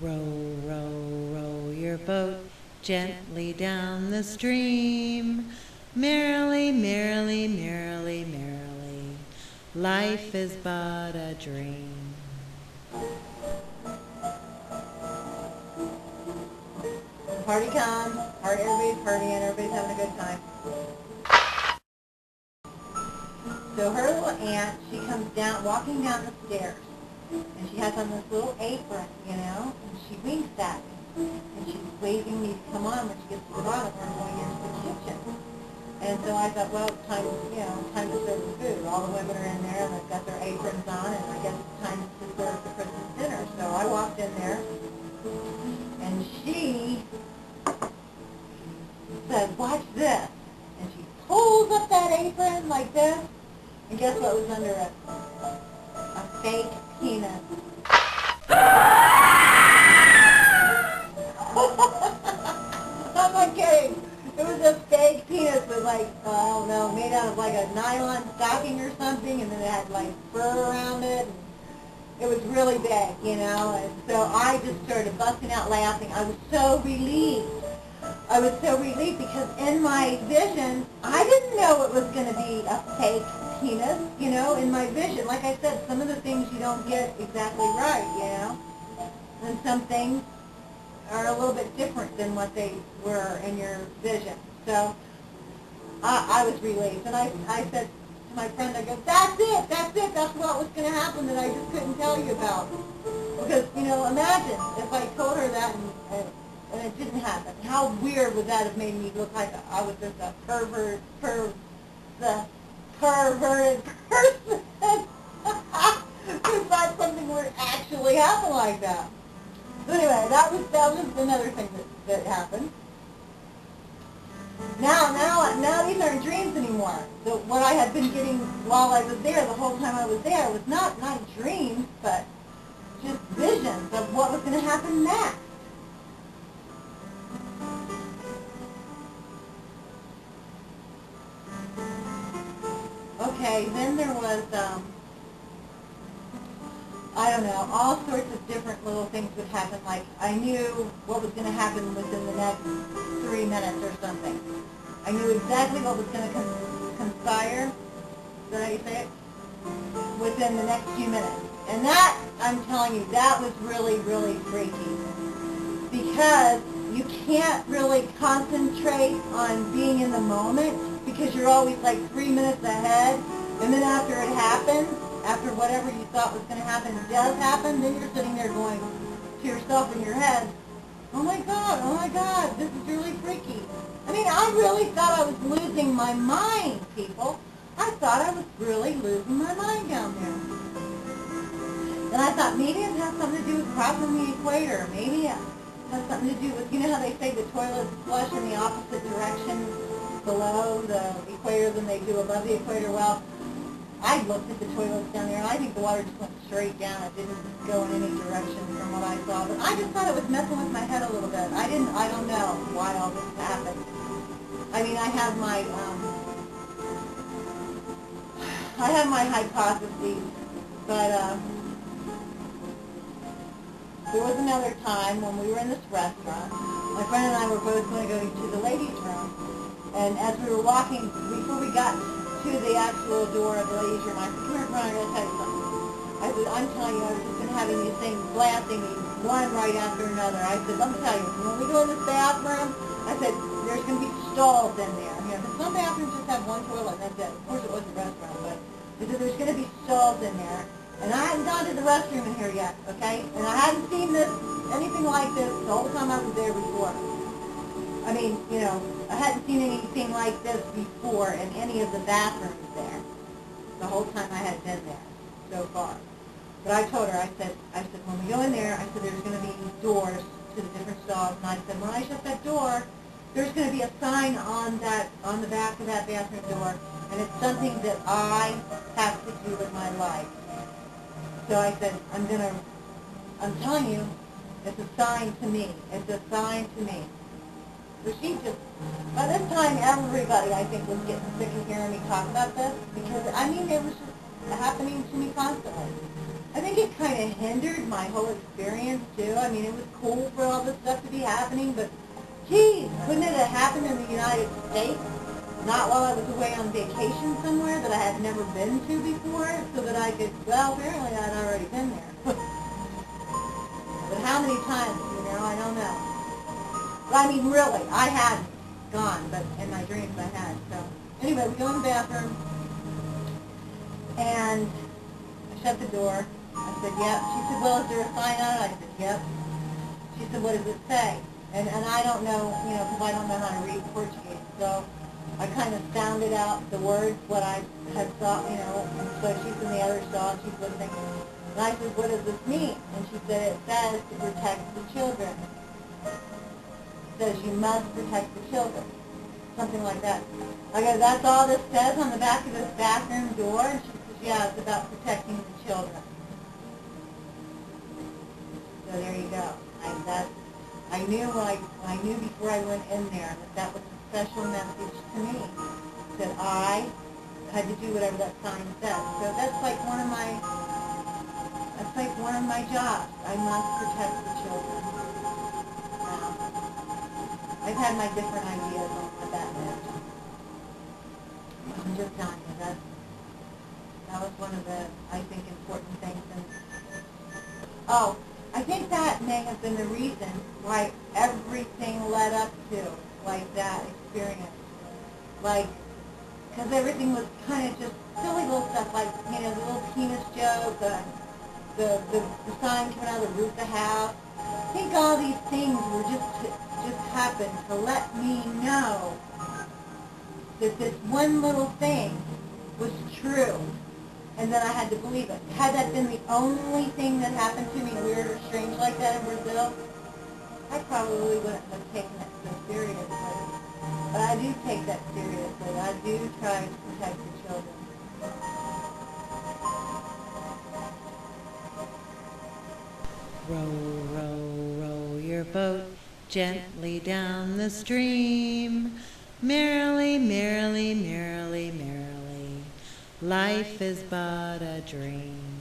Row, row, row your boat gently down the stream. Merrily, merrily, merrily, merrily. Life is but a dream. Party comes, everybody's partying, everybody's having a good time. So her little aunt, she comes down, walking down the stairs, and she has on this little apron, and she winks at me, and she's waving me to come on when she gets to the bottom. We're going into the kitchen. And so I thought, well, it's time, time to serve the food. All the women are in there, and they've got their aprons on, and I guess it's time to serve the Christmas dinner. So I walked in there, and she said, watch this. And she pulls up that apron like this, and guess what was under it? A fake penis. I'm not kidding. It was a fake penis with like, I don't know, made out of like a nylon stocking or something, and then it had like fur around it. It was really big, and so I just started busting out laughing. I was so relieved. I was so relieved because in my vision, I didn't know it was going to be a fake penis, in my vision. Like I said, some of the things you don't get exactly right, and some things are a little bit different than what they were in your vision. So I was relieved. And I said to my friend, I go, that's what was going to happen that I just couldn't tell you about. Because, imagine if I told her that and it didn't happen. How weird would that have made me look like I was just a perverted person who thought something would actually happen like that. So anyway, that was another thing that happened. Now these aren't dreams anymore. What I had been getting while I was there, the whole time I was there, was not dreams, but just visions of what was going to happen next. Okay, then there was, I don't know, all sorts of different little things would happen. Like, I knew what was going to happen within the next 3 minutes or something. I knew exactly what was going to conspire, is that how you say it? Within the next few minutes. And that, I'm telling you, that was really, really freaky. Because you can't really concentrate on being in the moment because you're always like 3 minutes ahead. And then after it happens, after whatever you thought was going to happen does happen, then you're sitting there going to yourself in your head, oh my God, this is really freaky. I mean, I really thought I was losing my mind, people. I thought I was really losing my mind down there. And I thought maybe it has something to do with crossing the equator. Maybe it has something to do with, how they say the toilets flush in the opposite direction below the equator than they do above the equator. Well, I looked at the toilets down there, and I think the water just went straight down. It didn't go in any direction from what I saw. But I just thought it was messing with my head a little bit. I don't know why all this happened. I mean, I have my hypotheses, but there was another time when we were in this restaurant. My friend and I were both going to go to the ladies' room, and as we were walking, before we got to the actual door of the ladies' room, I said, come here, Brian, I'm going to tell you something. I said, I'm telling you, I've just been having these things blasting me, one right after another. I said, let me tell you, when we go in this bathroom, I said, there's going to be stalls in there. Because some bathrooms just have one toilet, and that's it. Of course, it was a restaurant, but I said, there's going to be stalls in there. And I hadn't gone to the restroom in here yet, okay? And I hadn't seen anything like this the whole time I was there before. I mean, I hadn't seen anything like this before in any of the bathrooms there, the whole time I had been there so far. But I told her, I said, when we go in there, I said, there's going to be doors to the different stalls. And I said, when I shut that door, there's going to be a sign on the back of that bathroom door, and it's something that I have to do with my life. So I said, I'm telling you, it's a sign to me. It's a sign to me. So she just, by this time, everybody, I think, was getting sick of hearing me talk about this, because, I mean, it was just happening to me constantly. I think it kind of hindered my whole experience too. I mean, it was cool for all this stuff to be happening, but geez, couldn't it have happened in the United States? Not while I was away on vacation somewhere that I had never been to before, so that I could, well, apparently I'd already been there. But how many times, I don't know. Well, I mean, really, I hadn't gone, but in my dreams I had. So anyway, we go in the bathroom, and I shut the door. I said, yep. She said, well, is there a sign on it? I said, yep. She said, what does it say? And I don't know, because I don't know how to read Portuguese. So I kind of sounded out the words, what I had thought, and so she's in the other stall, and she's listening. And I said, what does this mean? And she said, it says to protect the children. It says you must protect the children. Something like that. I go, that's all this says on the back of this bathroom door? And she says, yeah, it's about protecting the children. So there you go. I knew before I went in there that was a special message to me, that I had to do whatever that sign says. So that's like one of my jobs. I must protect the children. I've had my different ideas on what that meant. I'm just telling you, that was one of the, I think, important things. And I think that may have been the reason why everything led up to, like, that experience. Like, because everything was kind of just silly little stuff, like, the little penis joke, the sign coming out of the roof of the house. I think all these things were just happened to let me know that this one little thing was true, and that I had to believe it. Had that been the only thing that happened to me, weird or strange like that in Brazil, I probably wouldn't have taken it so seriously. But I do take that seriously. I do try to protect the children. Row, row, row your boat gently down the stream. Merrily, merrily, merrily, merrily. Life is but a dream.